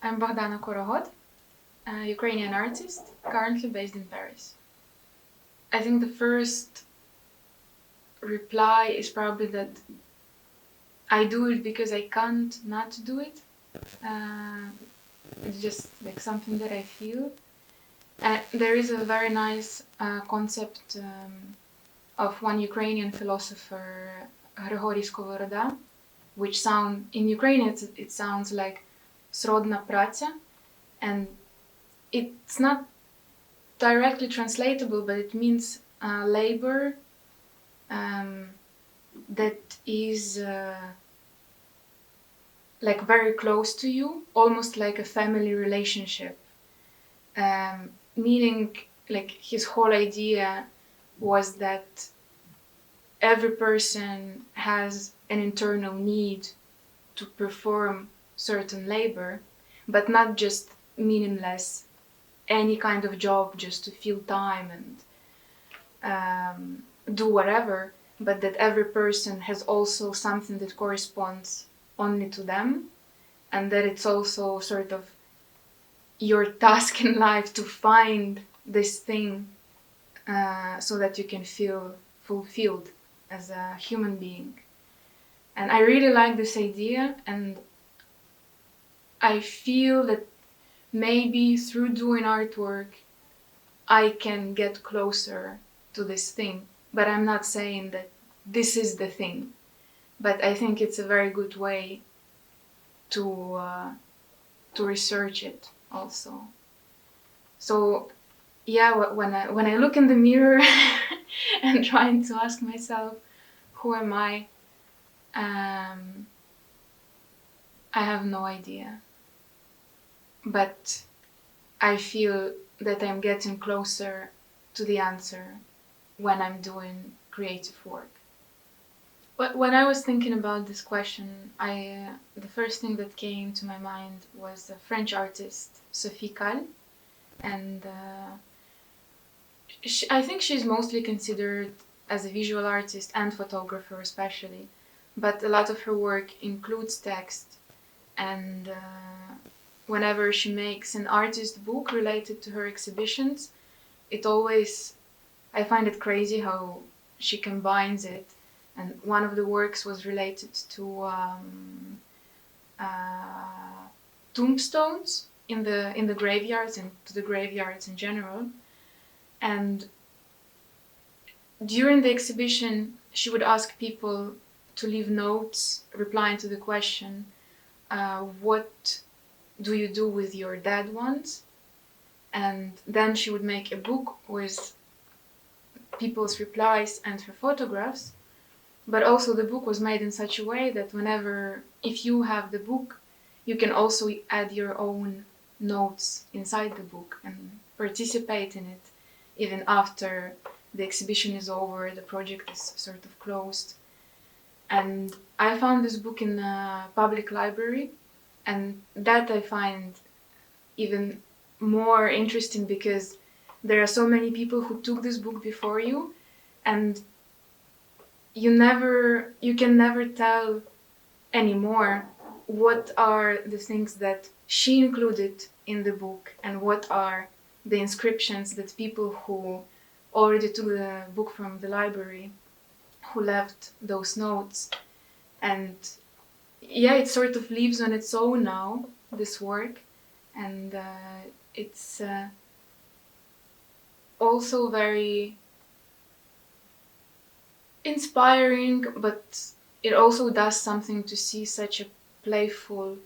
I'm Bohdana Korohod, a Ukrainian artist, currently based in Paris. I think the first reply is probably that I do it because I can't not do it. Uh, it's just like something that I feel. There is a very nice concept of one Ukrainian philosopher, Grigory Skovoroda, which in Ukrainian it sounds like srodna pracя, and it's not directly translatable, but it means labor that is like very close to you, almost like a family relationship. Meaning, like his whole idea was that every person has an internal need to perform certain labor, but not just meaningless, any kind of job just to fill time and do whatever, but that every person has also something that corresponds only to them, and that it's also sort of your task in life to find this thing so that you can feel fulfilled as a human being. And I really like this idea, and I feel that maybe through doing artwork I can get closer to this thing. But I'm not saying that this is the thing. But I think it's a very good way to research it also. So yeah, when I look in the mirror and trying to ask myself, who am I? I have no idea. But I feel that I'm getting closer to the answer when I'm doing creative work. But when I was thinking about this question, the first thing that came to my mind was a French artist, Sophie Calle, and I think she's mostly considered as a visual artist and photographer especially, but a lot of her work includes text, and whenever she makes an artist book related to her exhibitions, I find it crazy how she combines it. And one of the works was related to tombstones in the graveyards and to the graveyards in general. And during the exhibition, she would ask people to leave notes replying to the question, what do you do with your dead ones? And then she would make a book with people's replies and her photographs. But also the book was made in such a way that if you have the book, you can also add your own notes inside the book and participate in it even after the exhibition is over, the project is sort of closed. And I found this book in a public library, and that I find even more interesting because there are so many people who took this book before you, and you can never tell anymore what are the things that she included in the book and what are the inscriptions that people who already took the book from the library who left those notes. And yeah, it sort of lives on its own now, this work, and it's also very inspiring, but it also does something to see such a playful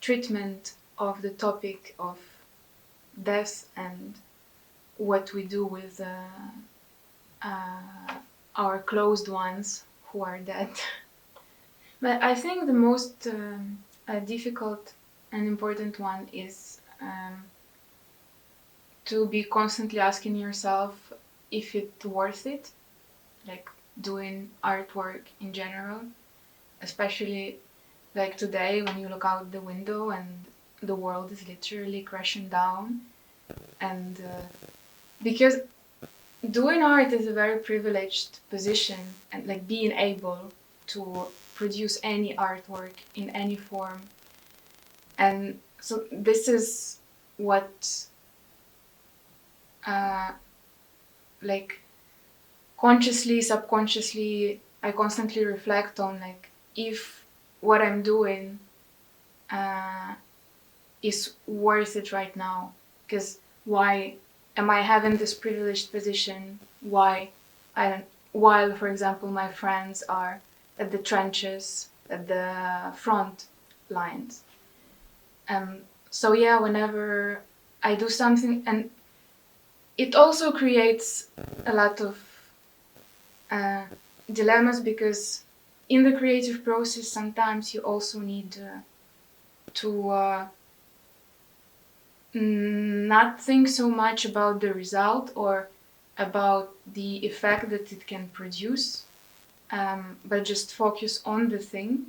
treatment of the topic of death and what we do with our closed ones who are dead. But I think the most difficult and important one is to be constantly asking yourself if it's worth it, like doing artwork in general, especially like today when you look out the window and the world is literally crashing down. And because doing art is a very privileged position, and like being able to produce any artwork in any form And so this is what like consciously, subconsciously, I constantly reflect on, like, if what I'm doing is worth it right now. Because why am I having this privileged position? Why I don't, while, for example, my friends are at the trenches, at the front lines. So yeah, whenever I do something, and it also creates a lot of dilemmas, because in the creative process sometimes you also need to not think so much about the result or about the effect that it can produce, but just focus on the thing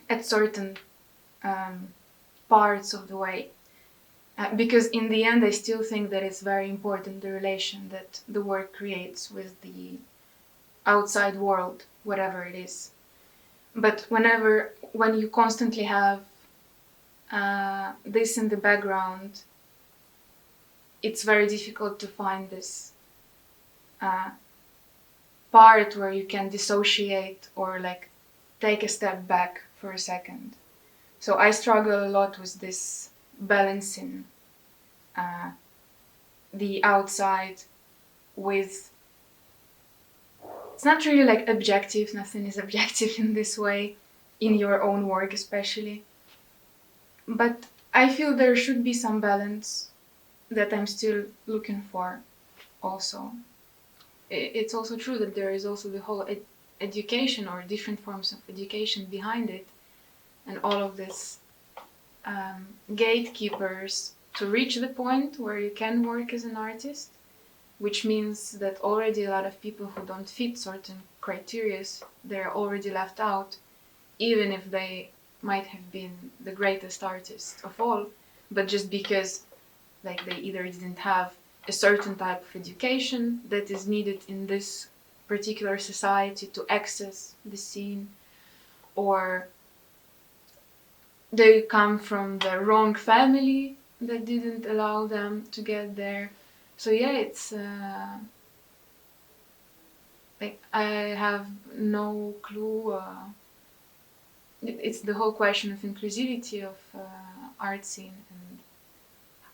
at certain parts of the way. Because in the end, I still think that it's very important, the relation that the work creates with the outside world, whatever it is. But when you constantly have this in the background, it's very difficult to find this part where you can dissociate or like take a step back for a second. So I struggle a lot with this balancing the outside with, it's not really like objective, nothing is objective in this way, in your own work especially. But I feel there should be some balance that I'm still looking for also. It's also true that there is also the whole education or different forms of education behind it, and all of this gatekeepers to reach the point where you can work as an artist, which means that already a lot of people who don't fit certain criteria, they're already left out, even if they might have been the greatest artist of all, but just because like they either didn't have a certain type of education that is needed in this particular society to access the scene, or they come from the wrong family that didn't allow them to get there. So yeah, it's like I have no clue. It's the whole question of inclusivity of art scene. And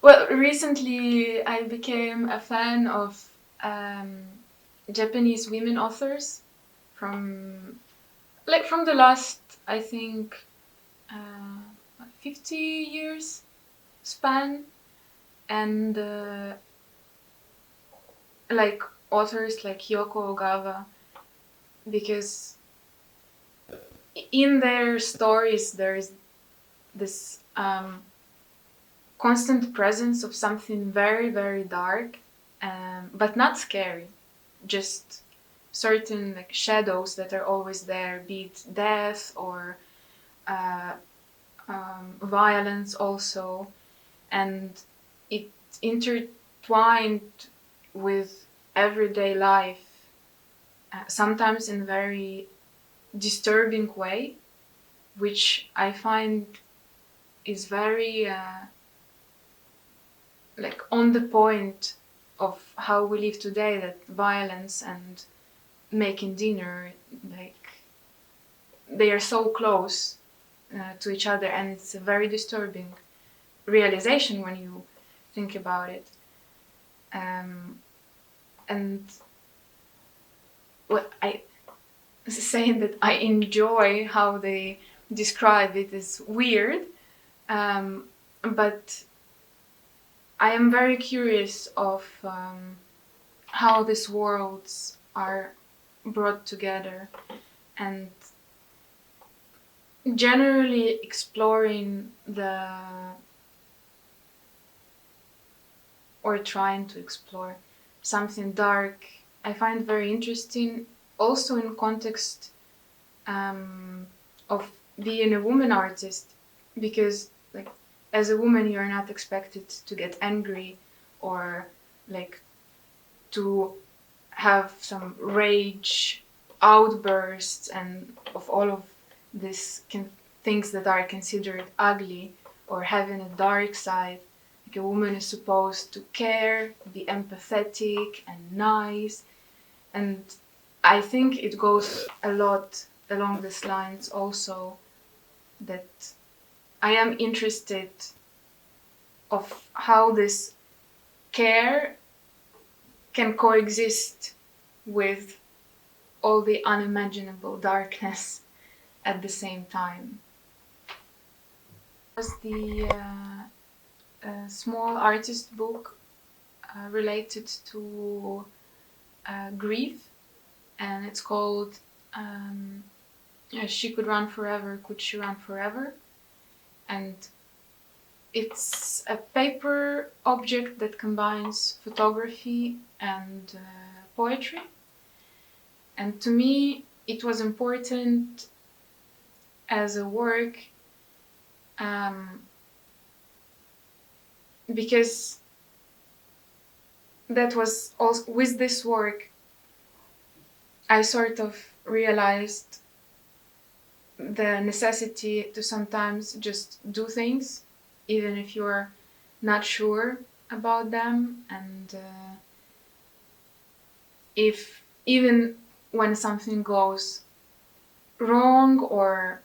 well, recently I became a fan of Japanese women authors from the last, I think, 50 years span, and like authors like Yoko Ogawa, because in their stories there is this constant presence of something very, very dark, but not scary, just certain like shadows that are always there, be it death or violence also, and it intertwined with everyday life, sometimes in a very disturbing way, which I find is very like on the point of how we live today, that violence and making dinner, like they are so close to each other, and it's a very disturbing realization when you think about it. And what I saying that I enjoy how they describe it is weird, but I am very curious of how these worlds are brought together, and generally exploring or trying to explore something dark, I find very interesting, also in context of being a woman artist, because like as a woman you're not expected to get angry or like to have some rage outbursts and of all of these things that are considered ugly, or having a dark side. Like a woman is supposed to care, be empathetic and nice. And I think it goes a lot along these lines also, that I am interested of how this care can coexist with all the unimaginable darkness at the same time. It was the small artist book related to grief, and it's called She Could Run Forever, Could She Run Forever? And it's a paper object that combines photography and poetry. And to me, it was important as a work because that was also, with this work, I sort of realized the necessity to sometimes just do things, even if you're not sure about them, and if even when something goes wrong or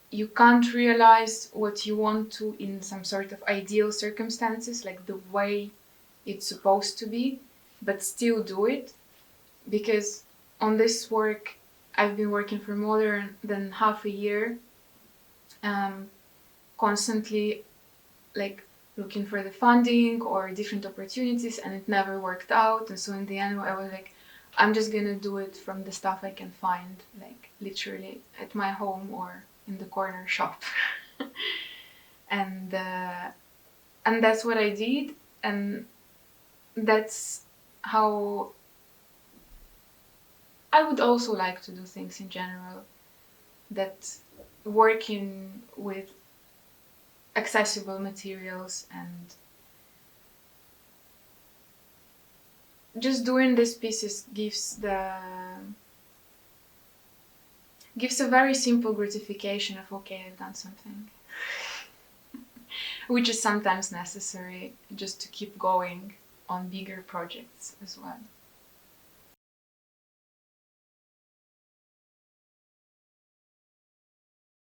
you can't realize what you want to in some sort of ideal circumstances, like the way it's supposed to be, but still do it. Because on this work, I've been working for more than half a year, constantly like looking for the funding or different opportunities, and it never worked out. And so in the end, I was like, I'm just gonna do it from the stuff I can find, like literally at my home or in the corner shop. and that's what I did, and that's how I would also like to do things in general, that working with accessible materials and just doing these pieces gives a very simple gratification of, okay, I've done something. Which is sometimes necessary just to keep going on bigger projects as well.